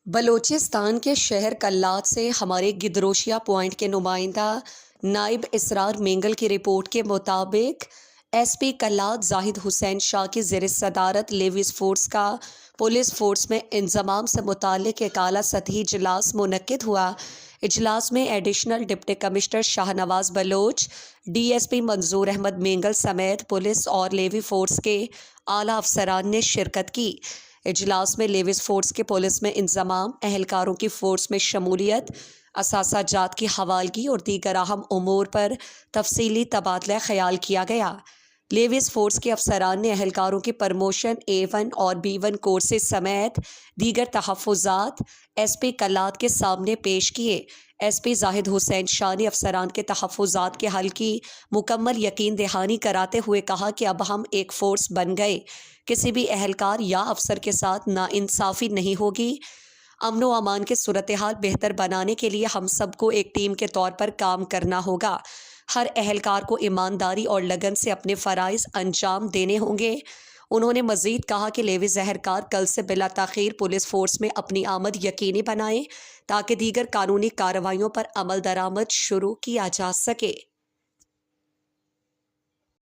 بلوچستان کے شہر کلات سے ہمارے گدروشیا پوائنٹ کے نمائندہ نائب اسرار مینگل کی رپورٹ کے مطابق ایس پی کلات زاہد حسین شاہ کی زیر صدارت لیویز فورس کا پولیس فورس میں انضمام سے متعلق ایک اعلیٰ سطحی اجلاس منعقد ہوا۔ اجلاس میں additional deputy commissioner Shah Nawaz Baloch, D S P منظور احمد مینگل سمیت پولیس اور لیوی فورس کے اعلیٰ افسران نے شرکت کی۔ اجلاس میں لیویز فورس کے پولیس میں انضمام، اہلکاروں کی فورس میں شمولیت، اثاثہ جات کی حوالگی اور دیگر اہم امور پر تفصیلی تبادلہ خیال کیا گیا۔ لیویز فورس کے افسران نے اہلکاروں کی پروموشن A1 اور B1 کورسز سمیت دیگر تحفظات ایس پی کلات کے سامنے پیش کیے۔ ایس پی زاہد حسین شاہ نے افسران کے تحفظات کے حل کی مکمل یقین دہانی کراتے ہوئے کہا کہ اب ہم ایک فورس بن گئے، کسی بھی اہلکار یا افسر کے ساتھ ناانصافی نہیں ہوگی۔ امن و امان کی صورتحال بہتر بنانے کے لیے ہم سب کو ایک ٹیم کے طور پر کام کرنا ہوگا۔ ہر اہلکار کو ایمانداری اور لگن سے اپنے فرائض انجام دینے ہوں گے۔ انہوں نے مزید کہا کہ لیویز اہلکار کل سے بلا تاخیر پولیس فورس میں اپنی آمد یقینی بنائیں تاکہ دیگر قانونی کارروائیوں پر عمل درآمد شروع کیا جا سکے۔